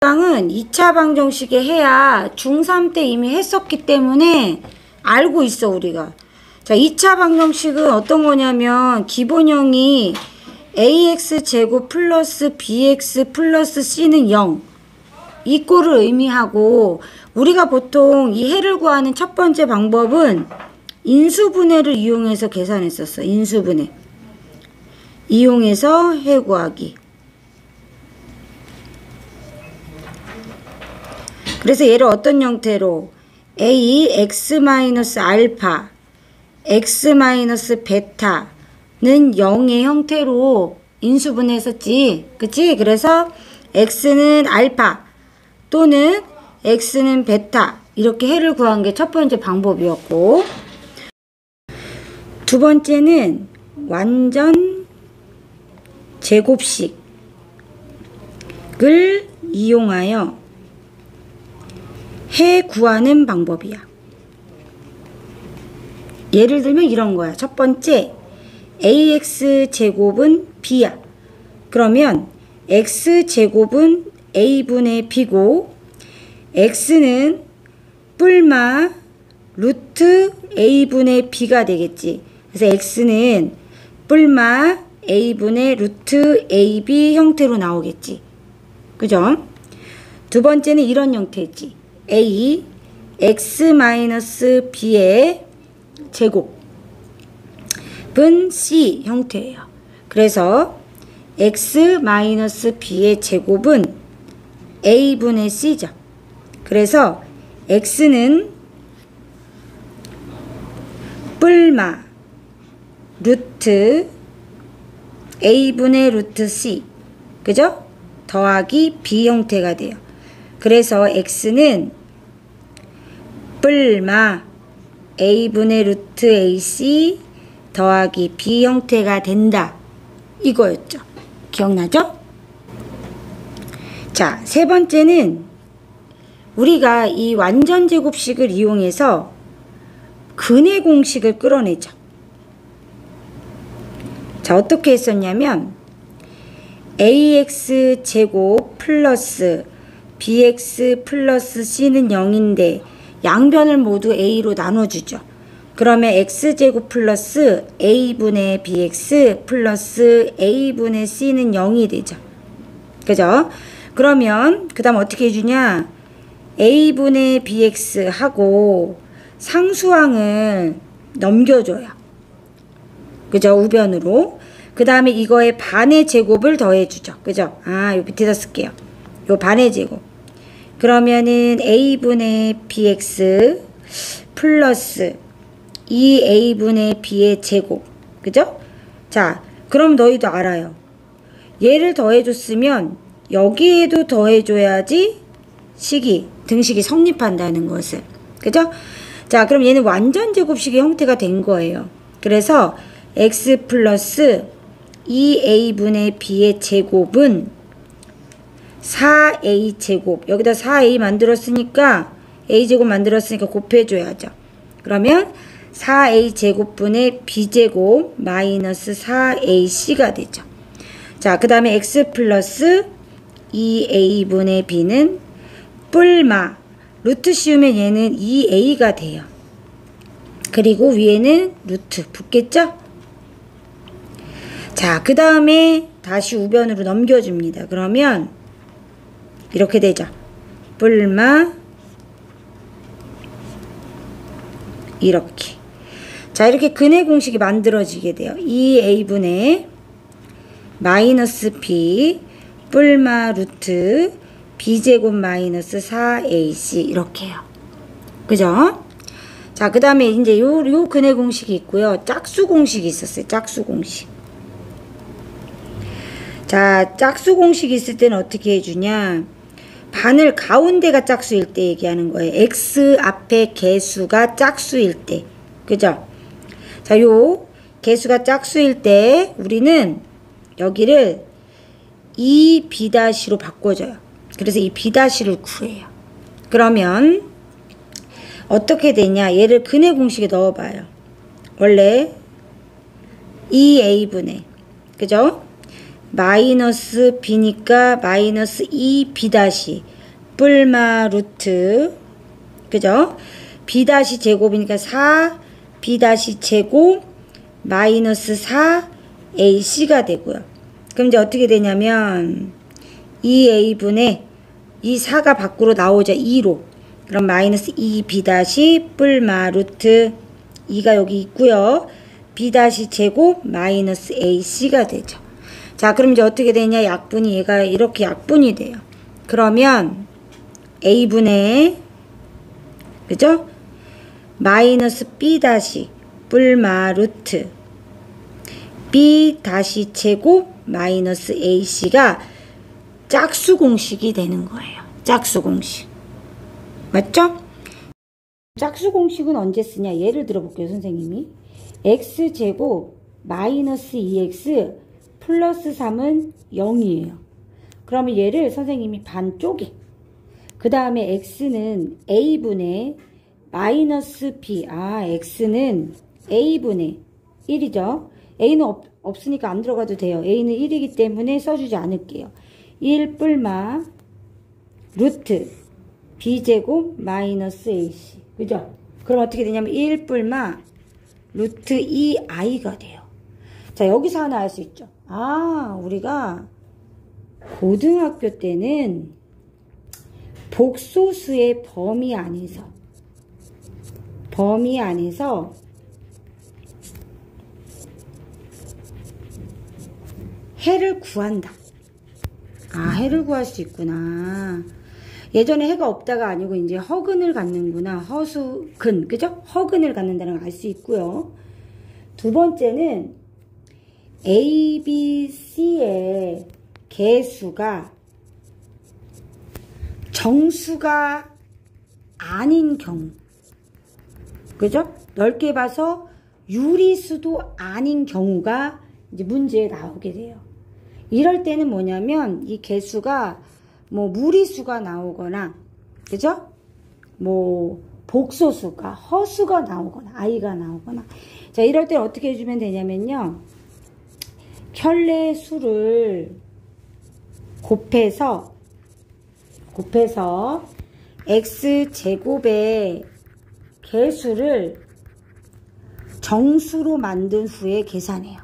은 2차 방정식에 해야 중3 때 이미 했었기 때문에 알고 있어 우리가. 자, 2차 방정식은 어떤 거냐면 기본형이 ax제곱 플러스 bx 플러스 c는 0 이 꼴을 의미하고, 우리가 보통 이 해를 구하는 첫 번째 방법은 인수분해를 이용해서 계산했었어. 인수분해 이용해서 해 구하기. 그래서 얘를 어떤 형태로 a x 마이너스 알파 x 마이너스 베타는 0의 형태로 인수분해했었지. 그치? 그래서 x는 알파 또는 x는 베타 이렇게 해를 구한 게 첫 번째 방법이었고, 두 번째는 완전 제곱식을 이용하여 해 구하는 방법이야. 예를 들면 이런 거야. 첫 번째 ax제곱은 b야. 그러면 x제곱은 a분의 b고 x는 뿔마 루트 a분의 b가 되겠지. 그래서 x는 뿔마 a분의 루트 ab 형태로 나오겠지. 그죠? 두 번째는 이런 형태지. a x 마이너스 b의 제곱은 c 형태예요. 그래서 x 마이너스 b의 제곱은 a분의 c죠. 그래서 x는 뿔마 루트 a분의 루트 c, 그죠? 더하기 b 형태가 돼요. 그래서 x는 뿔마 a분의 루트 ac 더하기 b 형태가 된다. 이거였죠. 기억나죠? 자, 세 번째는 우리가 이 완전제곱식을 이용해서 근의 공식을 끌어내죠. 자, 어떻게 했었냐면 ax제곱 플러스 bx 플러스 c는 0인데 양변을 모두 a로 나눠주죠. 그러면 x제곱 플러스 a분의 bx 플러스 a분의 c는 0이 되죠. 그죠? 그러면 그 다음 어떻게 해주냐, a분의 bx 하고 상수항을 넘겨줘요. 그죠? 우변으로. 그 다음에 이거에 반의 제곱을 더해주죠. 그죠? 아, 요 밑에다 쓸게요. 요 반의 제곱. 그러면은 a분의 bx 플러스 2a분의 b의 제곱. 그죠? 자, 그럼 너희도 알아요. 얘를 더해줬으면 여기에도 더해줘야지 등식이 성립한다는 것을. 그죠? 자, 그럼 얘는 완전 제곱식의 형태가 된 거예요. 그래서 x 플러스 2a분의 b의 제곱은 4a 제곱, 여기다 4a 만들었으니까 a제곱 만들었으니까 곱해줘야죠. 그러면 4a 제곱분의 b제곱 마이너스 4ac가 되죠. 자, 그 다음에 x 플러스 2a분의 b는 뿔마 루트 씌우면 얘는 2a가 돼요. 그리고 위에는 루트 붙겠죠? 자, 그 다음에 다시 우변으로 넘겨줍니다. 그러면 이렇게 되죠. 뿔마 이렇게. 자, 이렇게 근의 공식이 만들어지게 돼요. 2a분의 마이너스 b 뿔마 루트 b제곱 마이너스 4ac 이렇게요. 그죠? 자, 그 다음에 이제 요 근의 공식이 있고요. 짝수 공식이 있었어요. 짝수 공식. 자, 짝수 공식이 있을 때는 어떻게 해주냐, 반을 가운데가 짝수일 때 얘기하는 거예요. x 앞에 개수가 짝수일 때. 그죠? 자, 요 개수가 짝수일 때 우리는 여기를 이 b'로 바꿔줘요. 그래서 이 b'를 구해요. 그러면 어떻게 되냐, 얘를 근의 공식에 넣어봐요. 원래 2a분의, 그죠? 마이너스 b니까 마이너스 2b 다시 뿔마 루트 그죠? b 다시 제곱이니까 4b 다시 제곱 마이너스 4ac가 되고요. 그럼 이제 어떻게 되냐면 2a분의 이 4가 밖으로 나오죠. 2로. 그럼 마이너스 2b 다시 뿔마 루트 2가 여기 있고요. b 다시 제곱 마이너스 ac가 되죠. 자, 그럼 이제 어떻게 되냐? 약분이 얘가 이렇게 약분이 돼요. 그러면 a분의 그죠? 마이너스 b 다시 뿔마 루트 b 다시 제곱 마이너스 ac가 짝수 공식이 되는 거예요. 짝수 공식. 맞죠? 짝수 공식은 언제 쓰냐? 예를 들어볼게요, 선생님이. x제곱 마이너스 2x 플러스 3은 0이에요. 그러면 얘를 선생님이 반쪽에 그 다음에 x는 a분의 마이너스 b x는 a분의 1이죠. a는 없으니까 안 들어가도 돼요. a는 1이기 때문에 써주지 않을게요. 1 뿔마 루트 b제곱 마이너스 ac 그죠? 그럼 어떻게 되냐면 1 뿔마 루트 2i가 돼요. 자, 여기서 하나 알 수 있죠. 우리가 고등학교 때는 복소수의 범위 안에서 해를 구한다. 해를 구할 수 있구나. 예전에 해가 없다가 아니고 이제 허근을 갖는구나. 허수근, 그죠? 허근을 갖는다는 걸 알 수 있고요. 두 번째는 A, B, C의 개수가 정수가 아닌 경우. 그죠? 넓게 봐서 유리수도 아닌 경우가 이제 문제에 나오게 돼요. 이럴 때는 뭐냐면 이 개수가 뭐 무리수가 나오거나 그죠? 뭐 복소수가 허수가 나오거나 i가 나오거나 자 이럴 때 어떻게 해주면 되냐면요. 켤레 수를 곱해서 x제곱의 개수를 정수로 만든 후에 계산해요.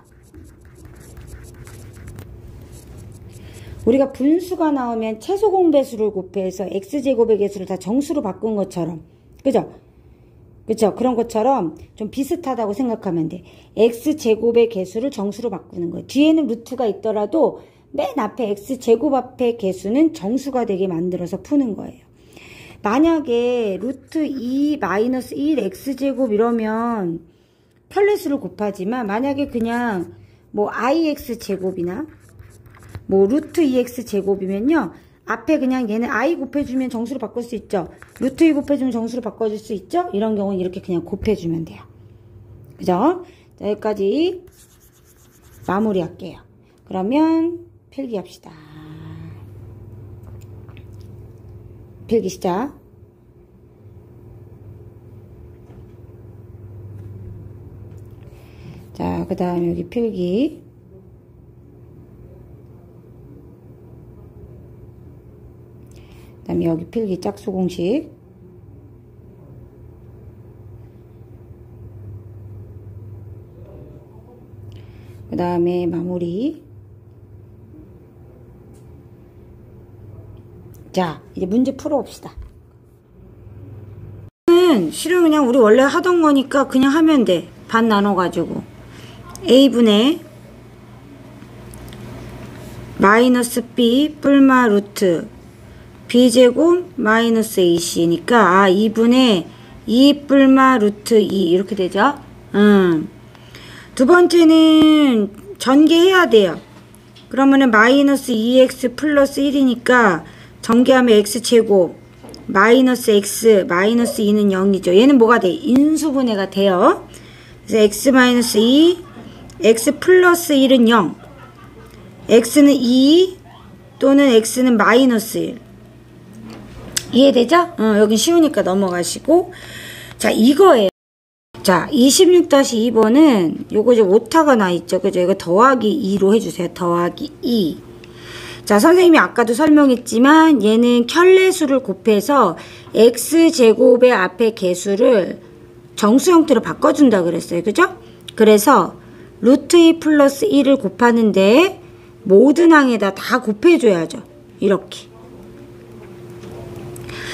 우리가 분수가 나오면 최소 공배수를 곱해서 x제곱의 개수를 다 정수로 바꾼 것처럼 그죠? 그쵸? 그런 것처럼 좀 비슷하다고 생각하면 돼. x제곱의 개수를 정수로 바꾸는 거예요. 뒤에는 루트가 있더라도 맨 앞에 x제곱 앞의 개수는 정수가 되게 만들어서 푸는 거예요. 만약에 루트 2 마이너스 1 x제곱 이러면 켤레수를 곱하지만 만약에 그냥 뭐 ix제곱이나 뭐 루트 2x 제곱이면요. 앞에 그냥 얘는 i 곱해주면 정수로 바꿀 수 있죠. 루트 2 곱해주면 정수로 바꿔줄 수 있죠. 이런 경우는 이렇게 그냥 곱해주면 돼요. 그죠? 자, 여기까지 마무리할게요. 그러면 필기합시다. 필기 시작. 자, 그 다음에 여기 필기. 그 다음에 여기 필기 짝수 공식. 그 다음에 마무리. 자, 이제 문제 풀어봅시다. 실은 그냥 우리 원래 하던 거니까 그냥 하면 돼. 반 나눠가지고. A분의 마이너스 B 뿔마 루트 B제곱 마이너스 AC니까 2분의 2 뿔마 루트 2 이렇게 되죠. 두 번째는 전개해야 돼요. 그러면은 마이너스 2x 플러스 1이니까 전개하면 x제곱 마이너스 x 마이너스 2는 0이죠. 얘는 뭐가 돼? 인수분해가 돼요. 그래서 x 마이너스 2 x 플러스 1은 0 x는 2 또는 x는 마이너스 1 이해되죠? 여긴 쉬우니까 넘어가시고 자 이거예요. 자, 26-2번은 요거 이제 오타가 나 있죠. 그죠? 이거 더하기 2로 해주세요. 더하기 2. 자, 선생님이 아까도 설명했지만 얘는 켤레수를 곱해서 x제곱의 앞에 개수를 정수 형태로 바꿔준다 그랬어요. 그죠? 그래서 루트 2 플러스 1을 곱하는데 모든 항에다 다 곱해줘야죠. 이렇게.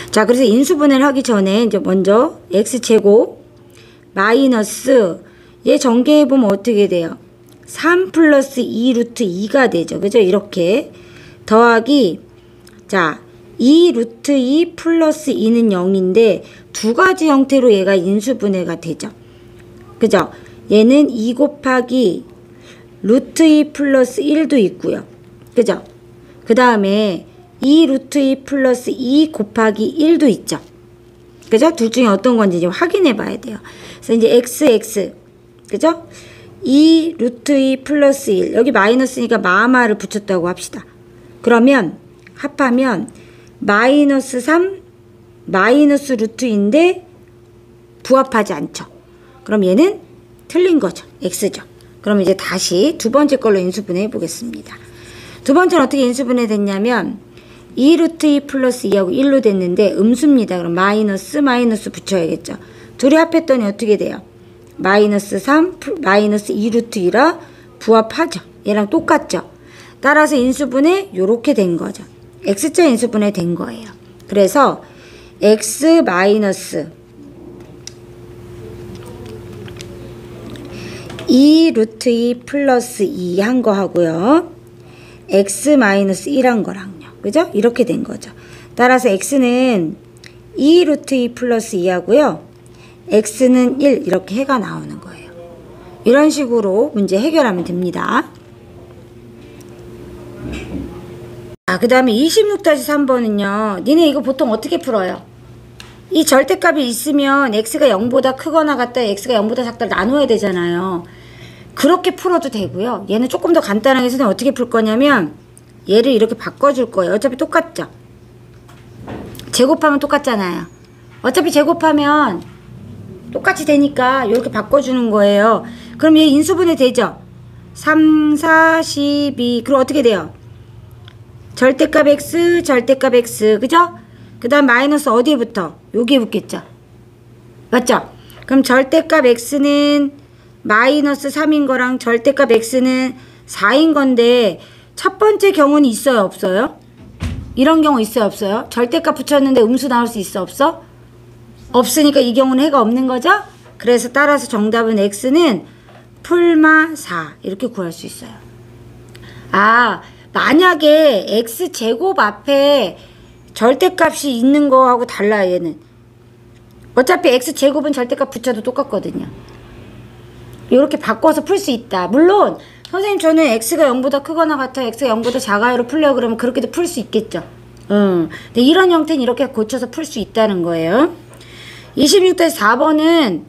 자, 그래서 인수분해를 하기 전에 이제 먼저 x제곱 마이너스 얘 전개해보면 어떻게 돼요? 3 플러스 2 루트 2가 되죠. 그죠? 이렇게 더하기 자 2 루트 2 플러스 2는 0인데 두 가지 형태로 얘가 인수분해가 되죠. 그죠? 얘는 2 곱하기 루트 2 플러스 1도 있고요. 그죠? 그 다음에 2 루트 2 플러스 2 곱하기 1도 있죠. 그죠? 둘 중에 어떤 건지 좀 확인해 봐야 돼요. 그래서 이제 x 그죠? 2 루트 2 플러스 1 여기 마이너스니까 마마를 붙였다고 합시다. 그러면 합하면 마이너스 3 마이너스 루트인데 부합하지 않죠. 그럼 얘는 틀린 거죠. x죠. 그럼 이제 다시 두 번째 걸로 인수분해 해보겠습니다. 두 번째는 어떻게 인수분해 됐냐면 2 루트 2 플러스 2하고 1로 됐는데 음수입니다. 그럼 마이너스 붙여야겠죠. 둘이 합했더니 어떻게 돼요? 마이너스 3 마이너스 2 루트 2라 부합하죠. 얘랑 똑같죠. 따라서 인수분해 요렇게 된 거죠. x자 인수분해 된 거예요. 그래서 x 마이너스 2 루트 2 플러스 2 한 거 하고요. x 마이너스 1 한 거랑요. 그죠? 이렇게 된 거죠. 따라서 x는 2 루트 2 플러스 2 하고요. x는 1 이렇게 해가 나오는 거예요. 이런 식으로 문제 해결하면 됩니다. 그 다음에 26-3번은요. 니네 이거 보통 어떻게 풀어요? 이 절대값이 있으면 x가 0보다 크거나 같다 x가 0보다 작다 나눠야 되잖아요. 그렇게 풀어도 되고요. 얘는 조금 더 간단하게 선생님 어떻게 풀 거냐면 얘를 이렇게 바꿔줄 거예요. 어차피 똑같죠? 제곱하면 똑같잖아요. 어차피 제곱하면 똑같이 되니까 이렇게 바꿔주는 거예요. 그럼 얘 인수분해 되죠? 3, 4, 12 그럼 어떻게 돼요? 절대값 x, 절대값 x 그죠? 그 다음 마이너스 어디에 붙어? 여기에 붙겠죠? 맞죠? 그럼 절대값 x는 마이너스 3인 거랑 절대값 x는 4인 건데 첫 번째 경우는 있어요? 없어요? 이런 경우 있어요? 없어요? 절대값 붙였는데 음수 나올 수 있어? 없어? 없으니까 이 경우는 해가 없는 거죠? 그래서 따라서 정답은 x는 풀마 4 이렇게 구할 수 있어요. 만약에 x제곱 앞에 절대값이 있는 거하고 달라요. 얘는 어차피 x제곱은 절대값 붙여도 똑같거든요. 이렇게 바꿔서 풀 수 있다. 물론 선생님 저는 x가 0보다 크거나 같아요. x가 0보다 작아요로 풀려고 그러면 그렇게도 풀 수 있겠죠. 근데 이런 형태는 이렇게 고쳐서 풀 수 있다는 거예요. 26-4번은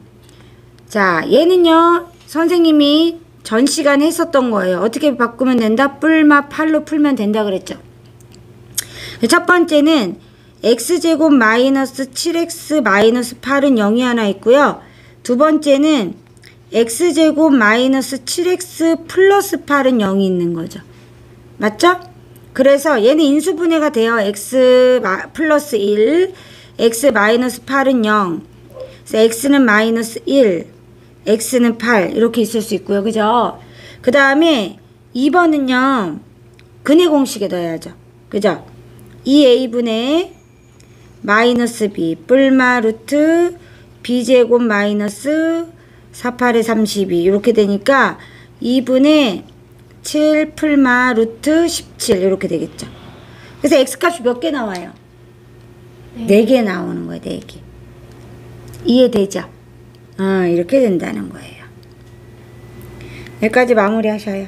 자 얘는요. 선생님이 전 시간에 했었던 거예요. 어떻게 바꾸면 된다? 뿔마 8로 풀면 된다 그랬죠. 첫 번째는 x제곱 마이너스 7x 마이너스 8은 0이 하나 있고요. 두 번째는 x제곱 마이너스 7x 플러스 8은 0이 있는 거죠. 맞죠? 그래서 얘는 인수분해가 돼요. x 플러스 1, x 마이너스 8은 0, 그래서 x는 마이너스 1, x는 8 이렇게 있을 수 있고요. 그죠? 그 다음에 2번은요. 근해 공식에 넣어야죠. 그죠? 2a분의 마이너스 b 뿔마 루트 b제곱 마이너스 48에 32 이렇게 되니까 2분의 7 풀마 루트 17 이렇게 되겠죠. 그래서 x값이 몇 개 나와요? 4개 나오는 거예요. 4개. 이해되죠? 이렇게 된다는 거예요. 여기까지 마무리 하셔요.